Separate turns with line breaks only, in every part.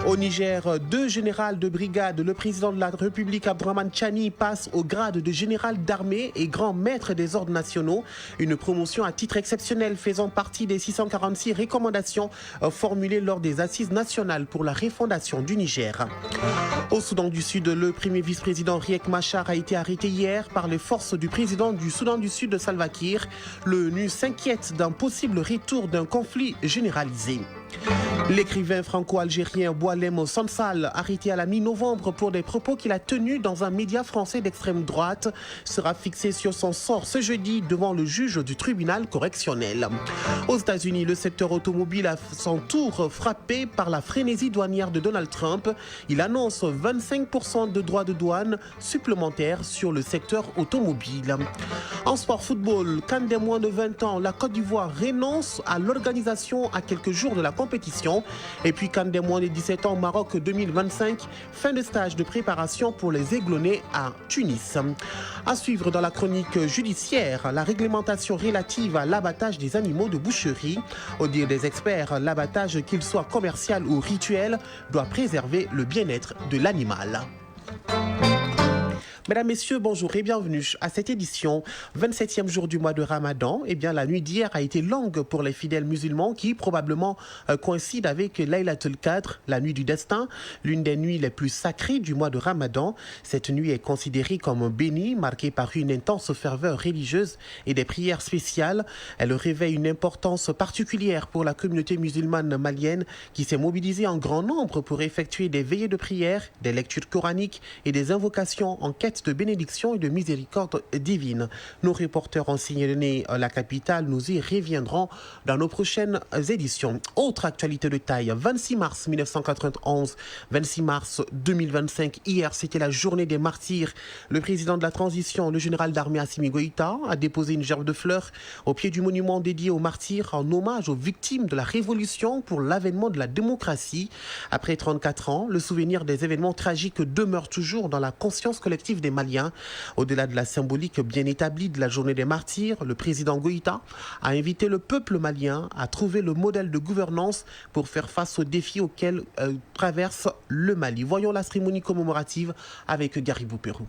Au Niger, 2 générales de brigade, le président de la République Abdraman Chani passe au grade de général d'armée et grand maître des ordres nationaux. Une promotion à titre exceptionnel faisant partie des 646 recommandations formulées lors des assises nationales pour la refondation du Niger. Au Soudan du Sud, le premier vice-président Riek Machar a été arrêté hier par les forces du président du Soudan du Sud, Salva Kiir. L'ONU s'inquiète d'un possible retour d'un conflit généralisé. L'écrivain franco-algérien Boualem Sansal, arrêté à la mi-novembre pour des propos qu'il a tenus dans un média français d'extrême droite, sera fixé sur son sort ce jeudi devant le juge du tribunal correctionnel. Aux États-Unis, le secteur automobile a son tour frappé par la frénésie douanière de Donald Trump. Il annonce 25% de droits de douane supplémentaires sur le secteur automobile. En sport football, CAN des moins de 20 ans, la Côte d'Ivoire renonce à l'organisation à quelques jours de la compétition. Et puis CAN des moins de 17 ans, Maroc 2025, fin de stage de préparation pour les Aiglonnais à Tunis. À suivre dans la chronique judiciaire, la réglementation relative à l'abattage des animaux de boucherie. Au dire des experts, l'abattage, qu'il soit commercial ou rituel, doit préserver le bien-être de l'animal. Mesdames, Messieurs, bonjour et bienvenue à cette édition, 27e jour du mois de Ramadan. Eh bien, la nuit d'hier a été longue pour les fidèles musulmans qui probablement coïncide avec Laylatul Qadr, la nuit du destin, l'une des nuits les plus sacrées du mois de Ramadan. Cette nuit est considérée comme bénie, marquée par une intense ferveur religieuse et des prières spéciales. Elle révèle une importance particulière pour la communauté musulmane malienne qui s'est mobilisée en grand nombre pour effectuer des veillées de prière, des lectures coraniques et des invocations en quête de bénédiction et de miséricorde divine. Nos reporters ont sillonné la capitale, nous y reviendrons dans nos prochaines éditions. Autre actualité de taille, 26 mars 1991, 26 mars 2025, hier c'était la journée des martyrs. Le président de la transition, le général d'armée Assimi Goïta, a déposé une gerbe de fleurs au pied du monument dédié aux martyrs en hommage aux victimes de la révolution pour l'avènement de la démocratie. Après 34 ans, le souvenir des événements tragiques demeure toujours dans la conscience collective des Maliens. Au-delà de la symbolique bien établie de la journée des martyrs, le président Goïta a invité le peuple malien à trouver le modèle de gouvernance pour faire face aux défis auxquels traverse le Mali. Voyons la cérémonie commémorative avec Garibou Pérou.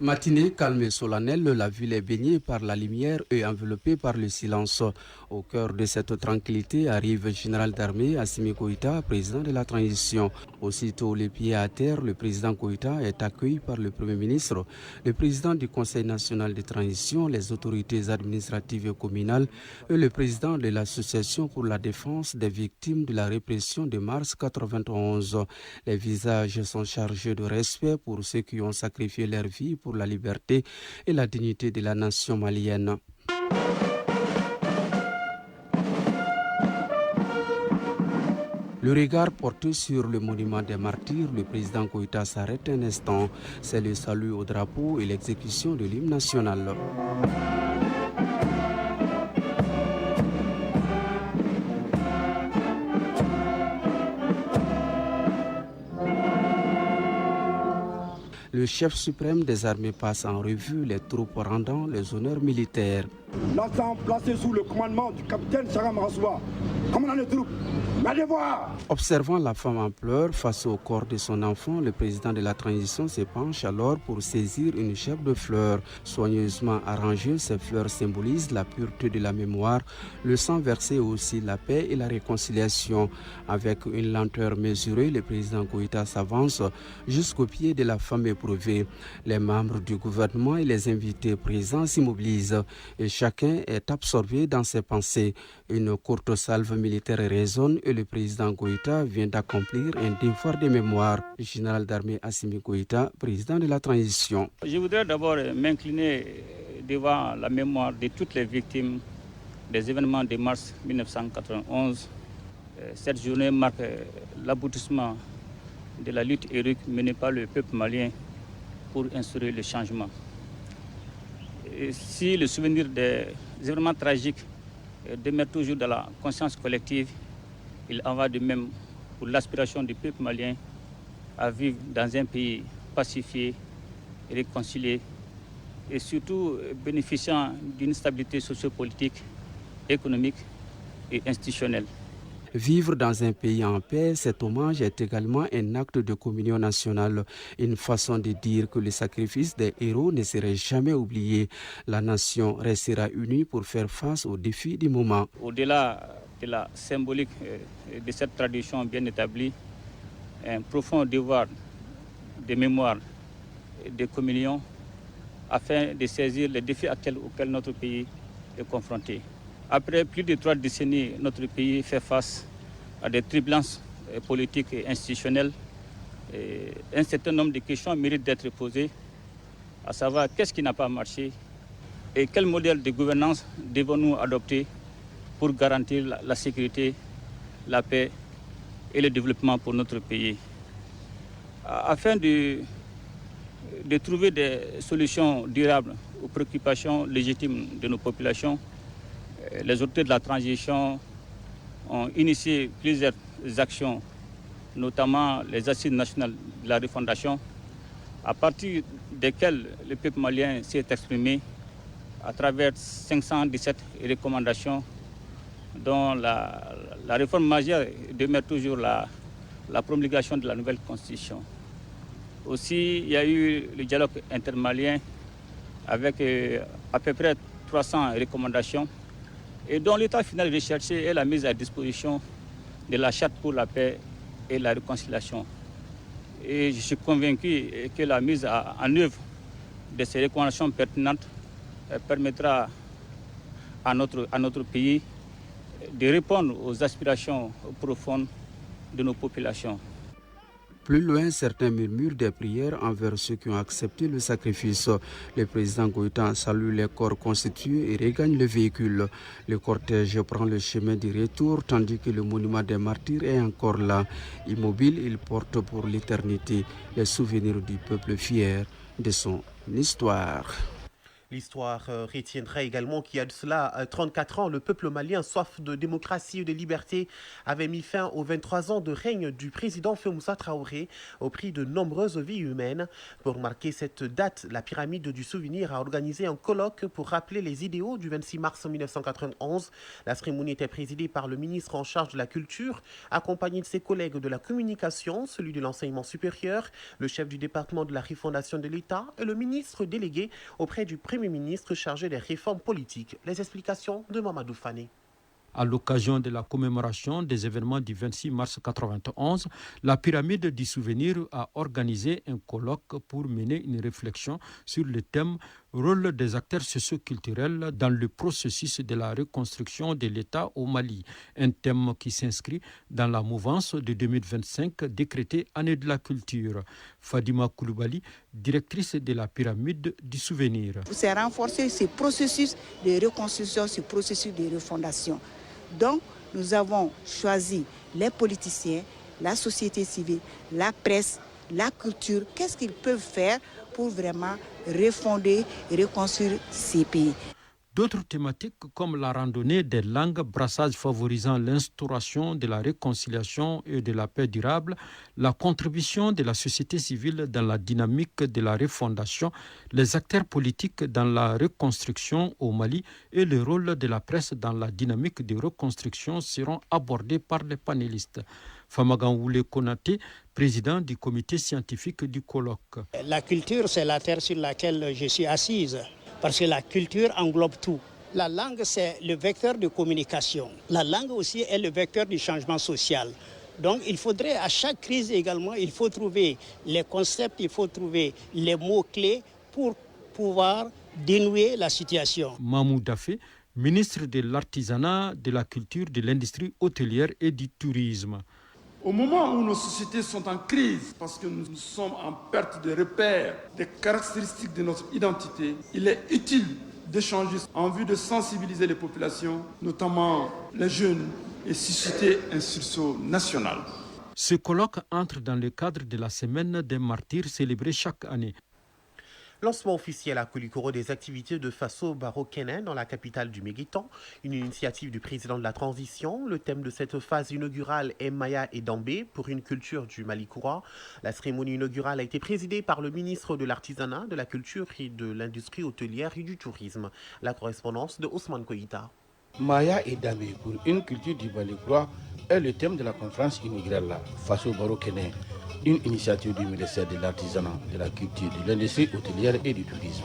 Matinée calme et solennelle, la ville est baignée par la lumière et enveloppée par le silence. Au cœur de cette tranquillité arrive le général d'armée Assimi Goïta, président de la transition. Aussitôt les pieds à terre, le président Goïta est accueilli par le Premier ministre, le président du Conseil national de transition, les autorités administratives et communales et le président de l'Association pour la défense des victimes de la répression de mars 1991. Les visages sont chargés de respect pour ceux qui ont sacrifié leur vie pour la liberté et la dignité de la nation malienne. Le regard porté sur le monument des martyrs, le président Goïta s'arrête un instant. C'est le salut au drapeau et l'exécution de l'hymne national. Le chef suprême des armées passe en revue les troupes rendant les honneurs militaires.
L'ensemble placé sous le commandement du capitaine Chagam Rassoua, commandant des troupes, la devoir.
Observant la femme en pleurs face au corps de son enfant, le président de la transition se penche alors pour saisir une gerbe de fleurs. Soigneusement arrangées, ces fleurs symbolisent la pureté de la mémoire, le sang versé aussi la paix et la réconciliation. Avec une lenteur mesurée, le président Goïta s'avance jusqu'au pied de la femme éprouvée. Les membres du gouvernement et les invités présents s'immobilisent et chacun est absorbé dans ses pensées. Une courte salve militaire résonne et le président Goïta vient d'accomplir un devoir de mémoire. Général d'armée Assimi Goïta, président de la transition.
Je voudrais d'abord m'incliner devant la mémoire de toutes les victimes des événements de mars 1991. Cette journée marque l'aboutissement de la lutte héroïque menée par le peuple malien pour instaurer le changement. Et si le souvenir des événements tragiques demeure toujours dans la conscience collective, il en va de même pour l'aspiration du peuple malien à vivre dans un pays pacifié, réconcilié et surtout bénéficiant d'une stabilité sociopolitique, économique et institutionnelle.
Vivre dans un pays en paix, cet hommage est également un acte de communion nationale, une façon de dire que le sacrifice des héros ne serait jamais oublié. La nation restera unie pour faire face aux défis du moment.
Au-delà de la symbolique de cette tradition bien établie, un profond devoir de mémoire et de communion afin de saisir les défis actuels auxquels notre pays est confronté. Après plus de 3 décennies, notre pays fait face à des turbulences politiques et institutionnelles. Et un certain nombre de questions méritent d'être posées, à savoir qu'est-ce qui n'a pas marché et quel modèle de gouvernance devons-nous adopter pour garantir la sécurité, la paix et le développement pour notre pays. Afin de trouver des solutions durables aux préoccupations légitimes de nos populations, les autorités de la transition ont initié plusieurs actions, notamment les assises nationales de la refondation, à partir desquelles le peuple malien s'est exprimé à travers 517 recommandations, dont la réforme majeure demeure toujours la promulgation de la nouvelle constitution. Aussi, il y a eu le dialogue intermalien avec à peu près 300 recommandations et dont l'état final recherché est la mise à disposition de la charte pour la paix et la réconciliation. Et je suis convaincu que la mise en œuvre de ces recommandations pertinentes permettra à notre pays de répondre aux aspirations profondes de nos populations.
Plus loin, certains murmurent des prières envers ceux qui ont accepté le sacrifice. Le président Goïta salue les corps constitués et regagne le véhicule. Le cortège prend le chemin du retour tandis que le monument des martyrs est encore là. Immobile, il porte pour l'éternité les souvenirs du peuple fier de son histoire.
L'histoire retiendra également qu'il y a de cela 34 ans, le peuple malien, soif de démocratie et de liberté, avait mis fin aux 23 ans de règne du président Foumaoussa Traoré au prix de nombreuses vies humaines. Pour marquer cette date, la pyramide du souvenir a organisé un colloque pour rappeler les idéaux du 26 mars 1991. La cérémonie était présidée par le ministre en charge de la culture, accompagné de ses collègues de la communication, celui de l'enseignement supérieur, le chef du département de la refondation de l'État et le ministre délégué auprès du Premier ministre chargé des réformes politiques. Les explications de Mamadou Fane.
À l'occasion de la commémoration des événements du 26 mars 1991, la pyramide du souvenir a organisé un colloque pour mener une réflexion sur le thème « Rôle des acteurs socio-culturels dans le processus de la reconstruction de l'État au Mali », un thème qui s'inscrit dans la mouvance de 2025 décrétée Année de la culture. Fadima Koulibaly, directrice de la pyramide du souvenir.
C'est renforcer ce processus de reconstruction, ce processus de refondation. Donc, nous avons choisi les politiciens, la société civile, la presse, la culture. Qu'est-ce qu'ils peuvent faire pour vraiment refonder et reconstruire ces pays?
D'autres thématiques comme la randonnée des langues, brassage favorisant l'instauration de la réconciliation et de la paix durable, la contribution de la société civile dans la dynamique de la refondation, les acteurs politiques dans la reconstruction au Mali et le rôle de la presse dans la dynamique de reconstruction seront abordés par les panélistes. Famaganwoule Konaté, président du comité scientifique du colloque.
La culture, c'est la terre sur laquelle je suis assise. Parce que la culture englobe tout. La langue, c'est le vecteur de communication. La langue aussi est le vecteur du changement social. Donc il faudrait à chaque crise également, il faut trouver les concepts, il faut trouver les mots-clés pour pouvoir dénouer la situation.
Mahmoud Dafé, ministre de l'Artisanat, de la Culture, de l'Industrie hôtelière et du Tourisme.
Au moment où nos sociétés sont en crise, parce que nous sommes en perte de repères, des caractéristiques de notre identité, il est utile d'échanger en vue de sensibiliser les populations, notamment les jeunes, et susciter un sursaut national.
Ce colloque entre dans le cadre de la Semaine des martyrs célébrée chaque année.
Lancement officiel à Koulikoro des activités de Faso Baro-Kenen dans la capitale du Méguitan, une initiative du président de la transition. Le thème de cette phase inaugurale est Maya et Dambé pour une culture du Mali-Koura. La cérémonie inaugurale a été présidée par le ministre de l'Artisanat, de la Culture et de l'Industrie hôtelière et du Tourisme. La correspondance de Ousmane Koïta.
Maya et Dame pour une culture du Baligrois est le thème de la conférence inaugurale face au Baro Kene, une initiative du ministère de l'Artisanat, de la Culture, de l'Industrie hôtelière et du Tourisme.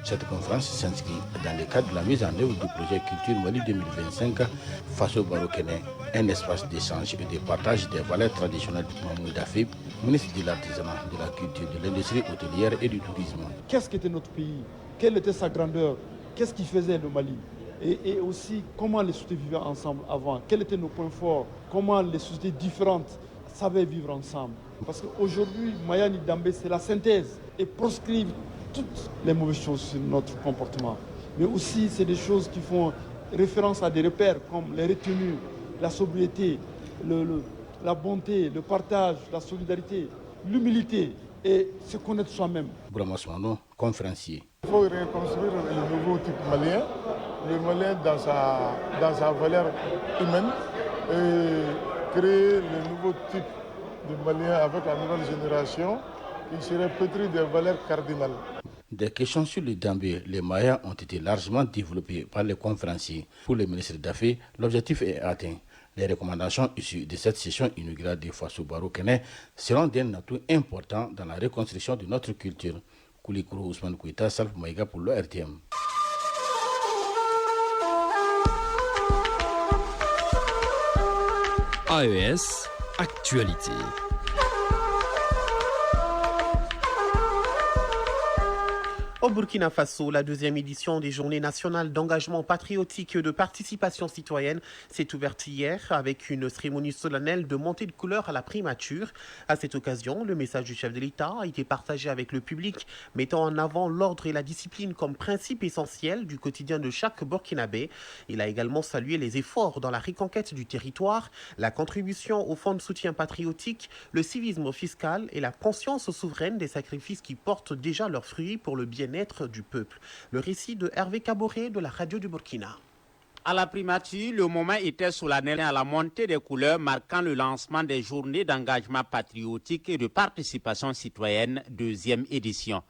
Cette conférence s'inscrit dans le cadre de la mise en œuvre du projet Culture Mali 2025 face au Baro Kene, un espace d'échange et de partage des valeurs traditionnelles du Mamoud Dafib, ministre de l'Artisanat, de la Culture, de l'Industrie hôtelière et du Tourisme.
Qu'est-ce qu'était notre pays? Quelle était sa grandeur? Qu'est-ce qui faisait le Mali? Et aussi comment les sociétés vivaient ensemble avant? Quels étaient nos points forts? Comment les sociétés différentes savaient vivre ensemble? Parce qu'aujourd'hui, Maya et Dambé, c'est la synthèse et proscrivent toutes les mauvaises choses sur notre comportement. Mais aussi, c'est des choses qui font référence à des repères comme les retenues, la sobriété, la bonté, le partage, la solidarité, l'humilité et se connaître soi-même.
Bourama Soumano, conférencier.
Il faut reconstruire le nouveau type malien, le malien dans sa valeur humaine et créer le nouveau type de malien avec la nouvelle génération qui serait pétri des valeurs cardinales.
Des questions sur le Dambé, les Mayas ont été largement développées par les conférenciers. Pour le ministre d'Affaires, l'objectif est atteint. Les recommandations issues de cette session inaugurale de Faso Baro Kene seront d'un atout important dans la reconstruction de notre culture. Koulikourou Ousmane Kouita, Salf Maïga pour l'ORTM.
AES, actualité.
Au Burkina Faso, la deuxième édition des Journées nationales d'engagement patriotique et de participation citoyenne s'est ouverte hier avec une cérémonie solennelle de montée de couleur à la primature. À cette occasion, le message du chef de l'État a été partagé avec le public, mettant en avant l'ordre et la discipline comme principe essentiel du quotidien de chaque Burkinabé. Il a également salué les efforts dans la reconquête du territoire, la contribution au fonds de soutien patriotique, le civisme fiscal et la conscience souveraine des sacrifices qui portent déjà leurs fruits pour le bien-être du peuple. Le récit de Hervé Caboret de la radio du Burkina.
À la primature, le moment était solennel à la montée des couleurs marquant le lancement des journées d'engagement patriotique et de participation citoyenne deuxième édition.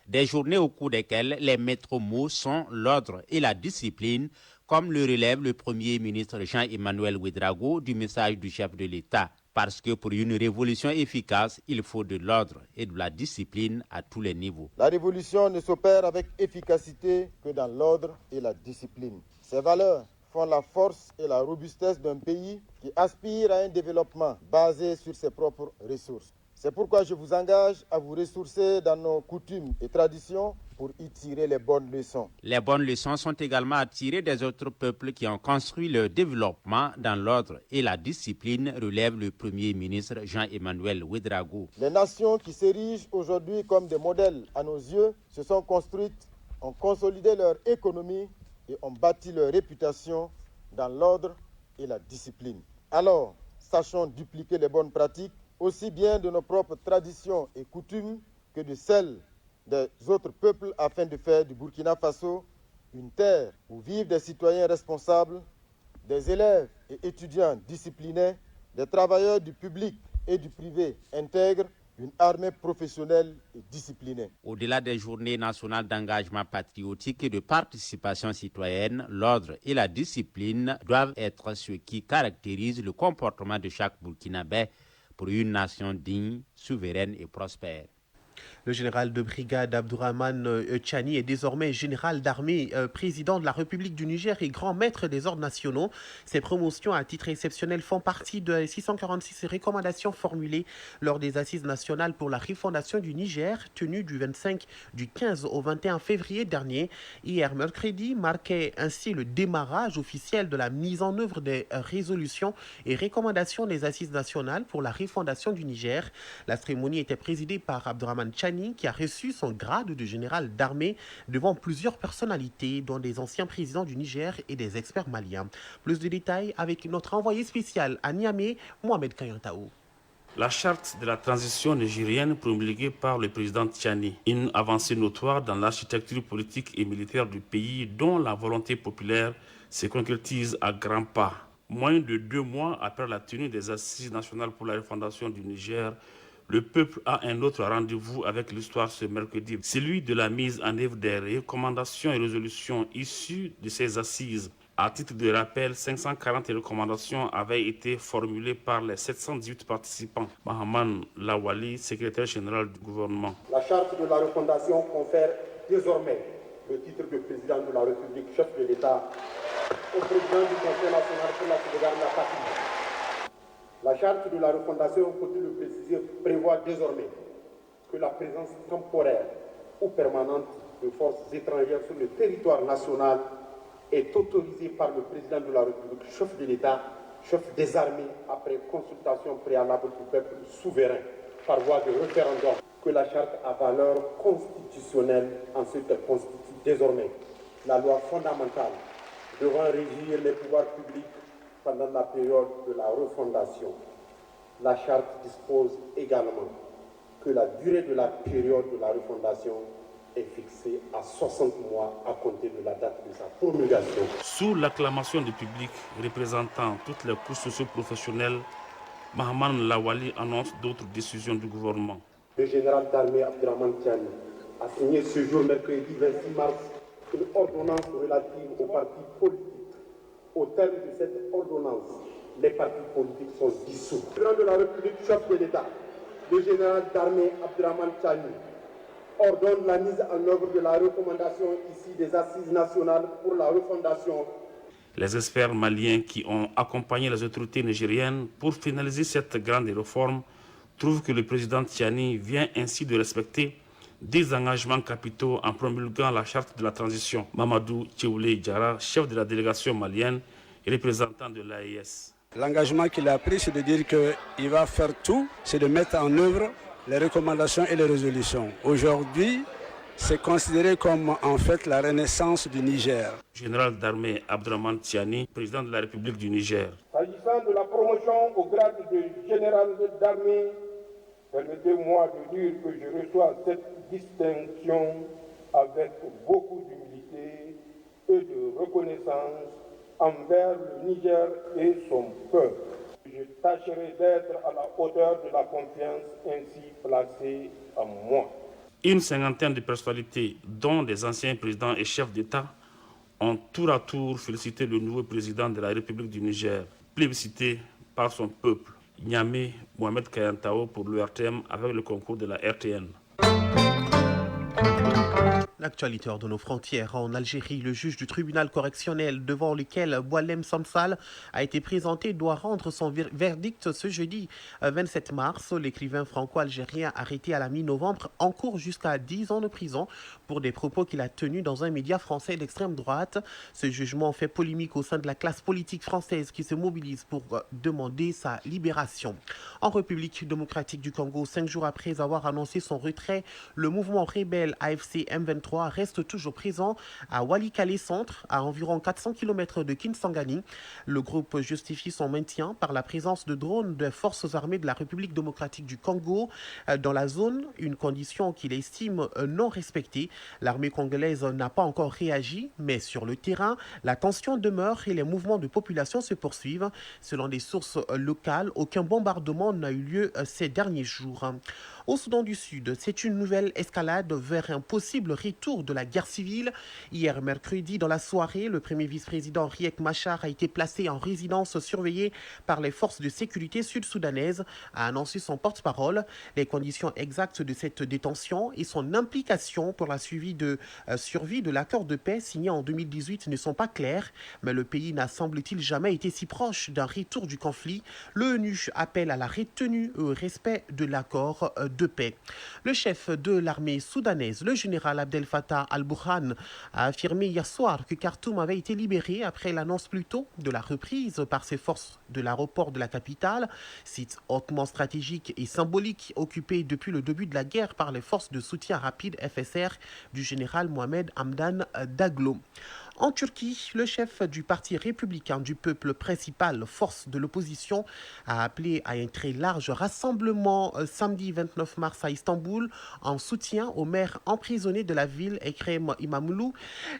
Des journées au cours desquelles les maîtres mots sont l'ordre et la discipline, comme le relève le Premier ministre Jean-Emmanuel Ouédraogo du message du chef de l'État. Parce que pour une révolution efficace, il faut de l'ordre et de la discipline à tous les niveaux.
La révolution ne s'opère avec efficacité que dans l'ordre et la discipline. Ces valeurs font la force et la robustesse d'un pays qui aspire à un développement basé sur ses propres ressources. C'est pourquoi je vous engage à vous ressourcer dans nos coutumes et traditions pour y tirer les bonnes leçons.
Les bonnes leçons sont également à tirer des autres peuples qui ont construit leur développement dans l'ordre et la discipline, relève le Premier ministre Jean-Emmanuel Ouédraogo.
Les nations qui s'érigent aujourd'hui comme des modèles à nos yeux se sont construites, ont consolidé leur économie et ont bâti leur réputation dans l'ordre et la discipline. Alors, sachons dupliquer les bonnes pratiques aussi bien de nos propres traditions et coutumes que de celles des autres peuples afin de faire du Burkina Faso une terre où vivent des citoyens responsables, des élèves et étudiants disciplinés, des travailleurs du public et du privé intègres, une armée professionnelle et disciplinée.
Au-delà des journées nationales d'engagement patriotique et de participation citoyenne, l'ordre et la discipline doivent être ce qui caractérise le comportement de chaque Burkinabé pour une nation digne, souveraine et prospère.
Le général de brigade Abdourahmane Tchani est désormais général d'armée, président de la République du Niger et grand maître des ordres nationaux. Ces promotions à titre exceptionnel font partie de 646 recommandations formulées lors des assises nationales pour la refondation du Niger, tenues du 15 au 21 février dernier. Hier, mercredi, marquait ainsi le démarrage officiel de la mise en œuvre des résolutions et recommandations des assises nationales pour la refondation du Niger. La cérémonie était présidée par Abdourahmane Tchani, qui a reçu son grade de général d'armée devant plusieurs personnalités, dont des anciens présidents du Niger et des experts maliens. Plus de détails avec notre envoyé spécial à Niamey, Mohamed Kayantaou.
La charte de la transition nigérienne promulguée par le président Tchani, une avancée notoire dans l'architecture politique et militaire du pays dont la volonté populaire se concrétise à grands pas. Moins de 2 mois après la tenue des assises nationales pour la refondation du Niger, le peuple a un autre rendez-vous avec l'histoire ce mercredi, celui de la mise en œuvre des recommandations et résolutions issues de ces assises. À titre de rappel, 540 recommandations avaient été formulées par les 718 participants. Mahaman Lawali, secrétaire général du gouvernement.
La charte de la refondation confère désormais le titre de président de la République, chef de l'État, au président du Conseil national pour la sauvegarde de la patrie. La charte de la refondation, faut-il le préciser, prévoit désormais que la présence temporaire ou permanente de forces étrangères sur le territoire national est autorisée par le président de la République, chef de l'État, chef des armées, après consultation préalable du peuple souverain par voie de référendum, que la charte a valeur constitutionnelle en ce qu'elle constitue désormais la loi fondamentale devant régir les pouvoirs publics pendant la période de la refondation. La charte dispose également que la durée de la période de la refondation est fixée à 60 mois à compter de la date de sa promulgation.
Sous l'acclamation du public représentant toutes les couches socio-professionnelles, Mahaman Lawali annonce d'autres décisions du gouvernement.
Le général d'armée Abdraman Tiani a signé ce jour, mercredi 26 mars, une ordonnance relative aux partis politiques. Au terme de cette ordonnance, les partis politiques sont dissous. Le président de la République, chef de l'État, le général d'armée Abdraman Tiani, ordonne la mise en œuvre de la recommandation ici des Assises nationales pour la refondation.
Les experts maliens qui ont accompagné les autorités nigériennes pour finaliser cette grande réforme trouvent que le président Tiani vient ainsi de respecter des engagements capitaux en promulguant la charte de la transition. Mamadou Tchéoulé Diarra, chef de la délégation malienne et représentant de l'AES.
L'engagement qu'il a pris, c'est de dire qu'il va faire tout, c'est de mettre en œuvre les recommandations et les résolutions. Aujourd'hui, c'est considéré comme en fait la renaissance du Niger.
Général d'armée Abdraman Tiani, président de la République du Niger.
S'agissant de la promotion au grade de général d'armée, permettez-moi de dire que je reçois cette distinction avec beaucoup d'humilité et de reconnaissance envers le Niger et son peuple. Je tâcherai d'être à la hauteur de la confiance ainsi placée en moi.
Une cinquantaine de personnalités, dont des anciens présidents et chefs d'État, ont tour à tour félicité le nouveau président de la République du Niger, plébiscité par son peuple, Niamey Mohamed Kayantao, pour le RTM avec le concours de la RTN.
L'actualité hors de nos frontières. En Algérie, le juge du tribunal correctionnel devant lequel Boualem Samsal a été présenté doit rendre son verdict ce jeudi 27 mars. L'écrivain franco-algérien arrêté à la mi-novembre encourt jusqu'à 10 ans de prison pour des propos qu'il a tenus dans un média français d'extrême droite. Ce jugement fait polémique au sein de la classe politique française qui se mobilise pour demander sa libération. En République démocratique du Congo, 5 jours après avoir annoncé son retrait, le mouvement rebelle AFC M23 reste toujours présent à Walikale Centre, à environ 400 km de Kinsangani. Le groupe justifie son maintien par la présence de drones des forces armées de la République démocratique du Congo dans la zone, une condition qu'il estime non respectée. L'armée congolaise n'a pas encore réagi, mais sur le terrain, la tension demeure et les mouvements de population se poursuivent. Selon des sources locales, aucun bombardement n'a eu lieu ces derniers jours. Au Soudan du Sud, c'est une nouvelle escalade vers un possible retour de la guerre civile. Hier mercredi, dans la soirée, le premier vice-président Riek Machar a été placé en résidence surveillée par les forces de sécurité sud-soudanaises, a annoncé son porte-parole. Les conditions exactes de cette détention et son implication pour la survie de l'accord de paix signé en 2018 ne sont pas claires, mais le pays n'a semble-t-il jamais été si proche d'un retour du conflit. L'ONU appelle à la retenue et au respect de l'accord de paix. Le chef de l'armée soudanaise, le général Abdel Fattah al-Burhan, a affirmé hier soir que Khartoum avait été libéré après l'annonce plus tôt de la reprise par ses forces de l'aéroport de la capitale, site hautement stratégique et symbolique occupé depuis le début de la guerre par les forces de soutien rapide FSR du général Mohamed Hamdan Daglo. En Turquie, le chef du parti républicain du peuple principal, force de l'opposition, a appelé à un très large rassemblement samedi 29 mars à Istanbul en soutien au maire emprisonné de la ville, Ekrem İmamoğlu.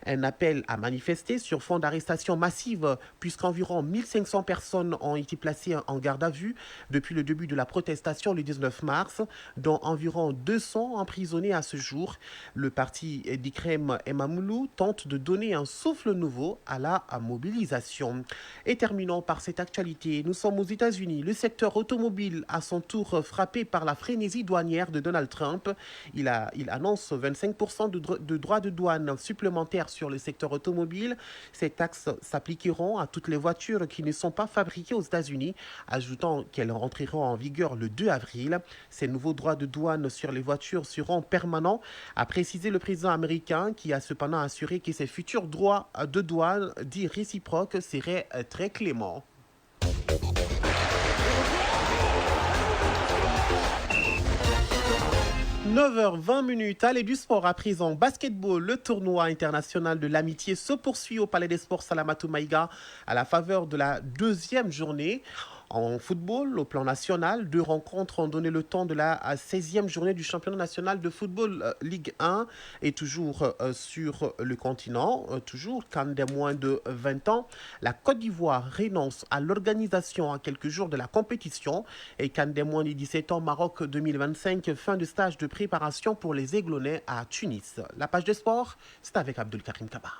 Un appel à manifester sur fond d'arrestation massive puisqu'environ 1500 personnes ont été placées en garde à vue depuis le début de la protestation le 19 mars, dont environ 200 emprisonnés à ce jour. Le parti d'Ekrem İmamoğlu tente de donner un souffle nouveau à la mobilisation. Et terminons par cette actualité. Nous sommes aux États-Unis. Le secteur automobile, à son tour frappé par la frénésie douanière de Donald Trump. Il annonce 25% de droits de douane supplémentaires sur le secteur automobile. Ces taxes s'appliqueront à toutes les voitures qui ne sont pas fabriquées aux États-Unis, ajoutant qu'elles entreront en vigueur le 2 avril. Ces nouveaux droits de douane sur les voitures seront permanents, a précisé le président américain, qui a cependant assuré que ces futurs droits de douane dits réciproques seraient très cléments. 9h20, allez du sport à présent. Basketball, le tournoi international de l'amitié se poursuit au Palais des Sports Salamatou Maïga à la faveur de la deuxième journée. En football, au plan national, 2 rencontres ont donné le temps de la 16e journée du championnat national de football Ligue 1 et toujours sur le continent, toujours CAN des moins de 20 ans. La Côte d'Ivoire renonce à l'organisation à quelques jours de la compétition et CAN des moins de 17 ans Maroc 2025, fin de stage de préparation pour les Aiglonnais à Tunis. La page de sport, c'est avec Abdul Karim Kaba.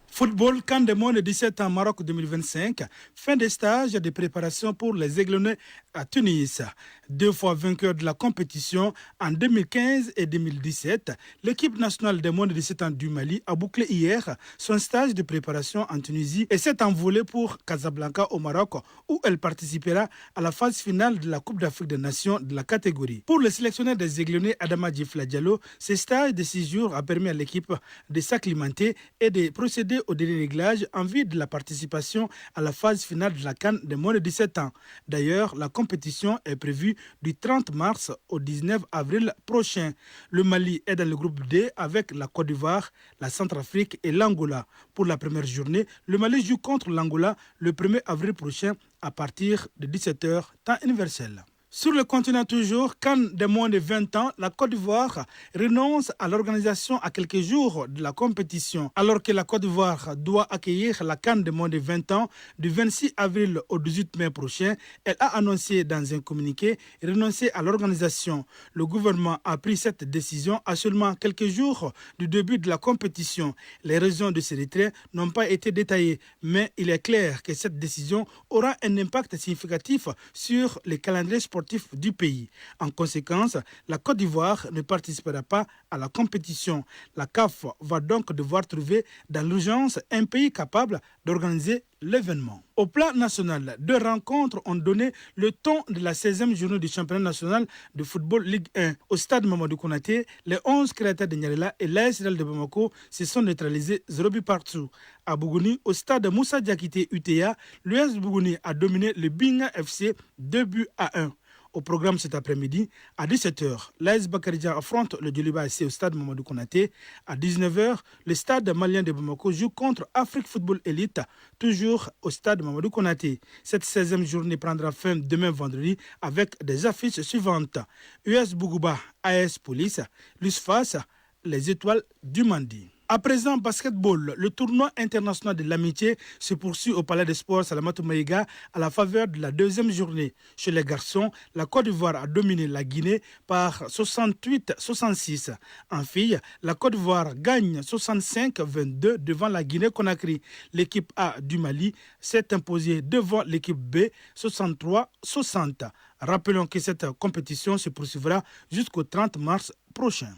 Football, CAN des moins de 17 ans Maroc 2025, fin des stages de préparation pour les Aiglonnais à Tunis. 2 fois vainqueur de la compétition en 2015 et 2017, l'équipe nationale des moins de 17 ans du Mali a bouclé hier son stage de préparation en Tunisie et s'est envolée pour Casablanca au Maroc, où elle participera à la phase finale de la Coupe d'Afrique des Nations de la catégorie. Pour le sélectionneur des Aiglonnais Adama Djifla Diallo, ce stage de 6 jours a permis à l'équipe de s'acclimater et de procéder au déréglage en vue de la participation à la phase finale de la CAN des moins de 17 ans. D'ailleurs, la compétition est prévue du 30 mars au 19 avril prochain. Le Mali est dans le groupe D avec la Côte d'Ivoire, la Centrafrique et l'Angola. Pour la première journée, le Mali joue contre l'Angola le 1er avril prochain à partir de 17h, temps universel. Sur le continent toujours, CAN des moins de 20 ans, la Côte d'Ivoire renonce à l'organisation à quelques jours de la compétition. Alors que la Côte d'Ivoire doit accueillir la CAN des moins de 20 ans du 26 avril au 18 mai prochain, elle a annoncé dans un communiqué renoncer à l'organisation. Le gouvernement a pris cette décision à seulement quelques jours du début de la compétition. Les raisons de ce retrait n'ont pas été détaillées, mais il est clair que cette décision aura un impact significatif sur les calendriers sportifs du pays. En conséquence, la Côte d'Ivoire ne participera pas à la compétition. La CAF va donc devoir trouver dans l'urgence un pays capable d'organiser l'événement. Au plan national, 2 rencontres ont donné le ton de la 16e journée du championnat national de football Ligue 1. Au stade Mamadou Konaté, les 11 créateurs de Niarela et l'AS Real de Bamako se sont neutralisés 0 but partout. À Bougouni, au stade Moussa Diakité UTA, l'US Bougouni a dominé le Binga FC 2-1. Au programme cet après-midi, à 17h, l'AS Bakaridja affronte le Djoliba SC au stade Mamadou Konaté. À 19h, le stade malien de Bamako joue contre Afrique Football Elite, toujours au stade Mamadou Konaté. Cette 16e journée prendra fin demain vendredi avec des affiches suivantes. US Bougouba, AS Police, l'USFAS, les Étoiles du Mandi. À présent, basketball, le tournoi international de l'amitié se poursuit au Palais des Sports Salamatou Maïga à la faveur de la 2e journée. Chez les garçons, la Côte d'Ivoire a dominé la Guinée par 68-66. En filles, la Côte d'Ivoire gagne 65-22 devant la Guinée-Conakry. L'équipe A du Mali s'est imposée devant l'équipe B 63-60. Rappelons que cette compétition se poursuivra jusqu'au 30 mars prochain.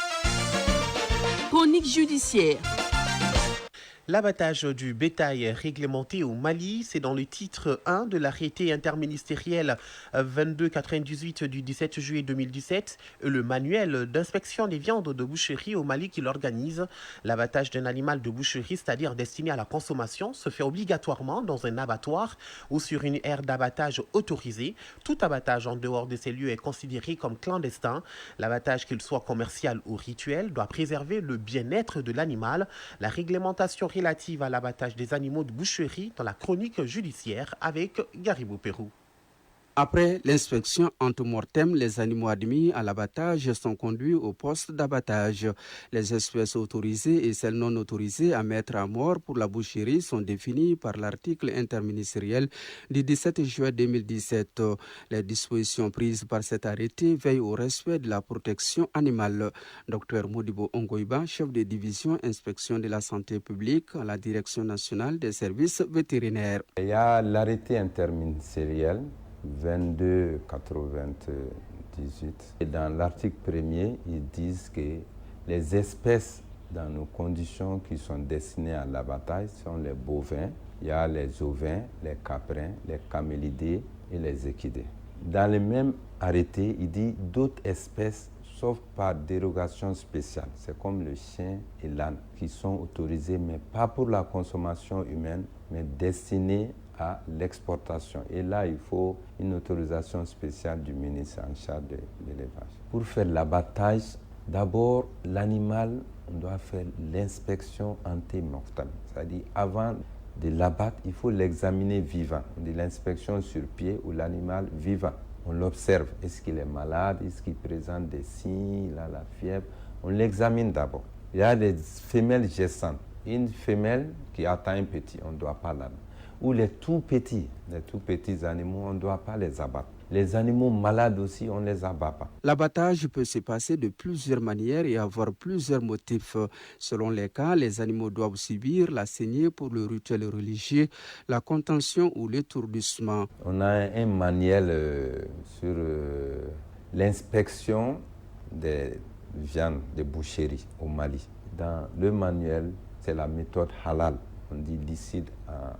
Chronique judiciaire.
L'abattage du bétail réglementé au Mali, c'est dans le titre 1 de l'arrêté interministériel 2298 du 17 juillet 2017 et le manuel d'inspection des viandes de boucherie au Mali qui l'organise. L'abattage d'un animal de boucherie, c'est-à-dire destiné à la consommation, se fait obligatoirement dans un abattoir ou sur une aire d'abattage autorisée. Tout abattage en dehors de ces lieux est considéré comme clandestin. L'abattage, qu'il soit commercial ou rituel, doit préserver le bien-être de l'animal. La réglementation relative à l'abattage des animaux de boucherie dans la chronique judiciaire avec Garibou Pérou.
Après l'inspection ante-mortem, les animaux admis à l'abattage sont conduits au poste d'abattage. Les espèces autorisées et celles non autorisées à mettre à mort pour la boucherie sont définies par l'article interministériel du 17 juin 2017. Les dispositions prises par cet arrêté veillent au respect de la protection animale. Dr Modibo Ongoiba, chef de division inspection de la santé publique à la Direction nationale des services vétérinaires.
Il y a l'arrêté interministériel 22/98. Et dans l'article 1er, ils disent que les espèces dans nos conditions qui sont destinées à l'abattage sont les bovins, il y a les ovins, les caprins, les camélidés et les équidés. Dans le même arrêté, il dit d'autres espèces sauf par dérogation spéciale. C'est comme le chien et l'âne qui sont autorisés, mais pas pour la consommation humaine, mais destinés à l'exportation. Et là, il faut une autorisation spéciale du ministre en charge de l'élevage. Pour faire l'abattage, d'abord, l'animal, on doit faire l'inspection ante-mortem. C'est-à-dire, avant de l'abattre, il faut l'examiner vivant. On dit l'inspection sur pied ou l'animal vivant. On l'observe. Est-ce qu'il est malade? Est-ce qu'il présente des signes? Il a la fièvre? On l'examine d'abord. Il y a des femelles gestantes. Une femelle qui attend un petit, on ne doit pas l'abattre. Ou les tout petits animaux, on ne doit pas les abattre. Les animaux malades aussi, on ne les abat pas.
L'abattage peut se passer de plusieurs manières et avoir plusieurs motifs. Selon les cas, les animaux doivent subir la saignée pour le rituel religieux, la contention ou l'étourdissement.
On a un manuel sur l'inspection des viandes de boucherie au Mali. Dans le manuel, c'est la méthode halal. On dit licite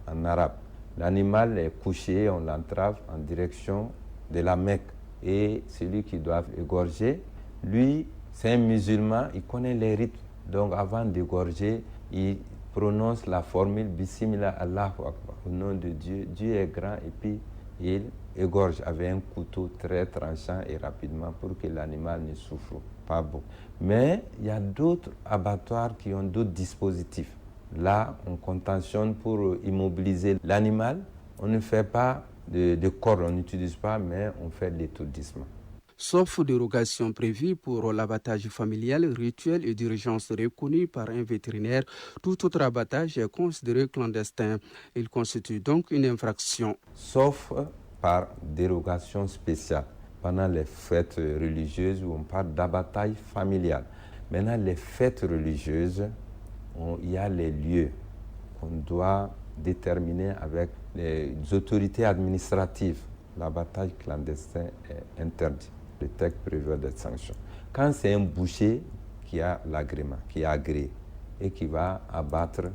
en arabe. L'animal est couché, on l'entrave en direction de la Mecque. Et celui qui doit égorger, lui, c'est un musulman, il connaît les rites. Donc avant d'égorger, il prononce la formule Bismillah Allahu Akbar. Au nom de Dieu, Dieu est grand, et puis il égorge avec un couteau très tranchant et rapidement pour que l'animal ne souffre pas beaucoup. Mais il y a d'autres abattoirs qui ont d'autres dispositifs. Là, on contentionne pour immobiliser l'animal. On ne fait pas de corde, on n'utilise pas, mais on fait de l'étourdissement.
Sauf dérogation prévue pour l'abattage familial, rituel et d'urgence reconnu par un vétérinaire, tout autre abattage est considéré clandestin. Il constitue donc une infraction.
Sauf par dérogation spéciale. Pendant les fêtes religieuses où on parle d'abattage familial. Maintenant, les fêtes religieuses, il y a les lieux qu'on doit déterminer avec les autorités administratives. L'abattage clandestin est interdit. Le texte prévoit des sanctions. Quand c'est un boucher qui a l'agrément, qui est agréé et qui va abattre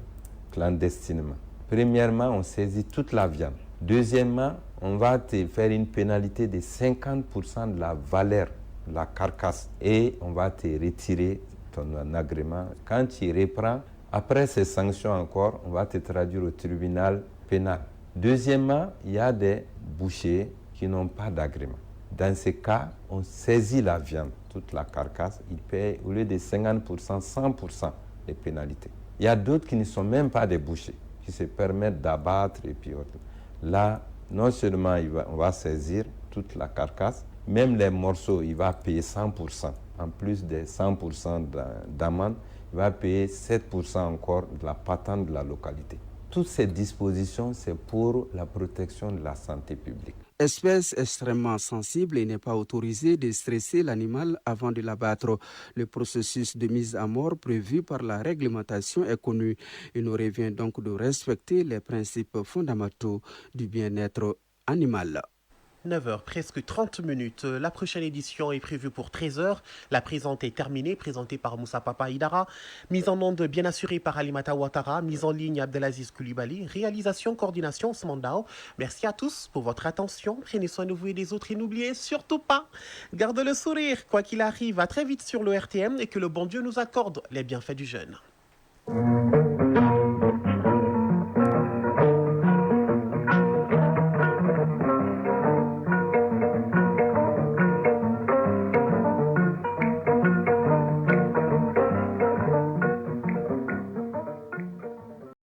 clandestinement, premièrement, on saisit toute la viande. Deuxièmement, on va te faire une pénalité de 50% de la valeur de la carcasse et on va te retirer ton agrément. Quand tu reprends, après ces sanctions encore, on va te traduire au tribunal pénal. Deuxièmement, il y a des bouchers qui n'ont pas d'agrément. Dans ces cas, on saisit la viande, toute la carcasse, ils payent au lieu de 50%, 100% des pénalités. Il y a d'autres qui ne sont même pas des bouchers, qui se permettent d'abattre et puis autres. Là, non seulement on va saisir toute la carcasse, même les morceaux, il va payer 100%. En plus des 100% d'amende, il va payer 7% encore de la patente de la localité. Toutes ces dispositions, c'est pour la protection de la santé publique.
Espèce extrêmement sensible, il n'est pas autorisé de stresser l'animal avant de l'abattre. Le processus de mise à mort prévu par la réglementation est connu. Il nous revient donc de respecter les principes fondamentaux du bien-être animal.
9h, presque 30 minutes. La prochaine édition est prévue pour 13h. La présente est terminée, présentée par Moussa Papa Idara. Mise en onde bien assurée par Alimata Ouattara. Mise en ligne Abdelaziz Koulibaly. Réalisation, coordination, Smandao. Merci à tous pour votre attention. Prenez soin de vous et des autres et n'oubliez surtout pas, garde le sourire. Quoi qu'il arrive, à très vite sur le RTM et que le bon Dieu nous accorde les bienfaits du jeûne.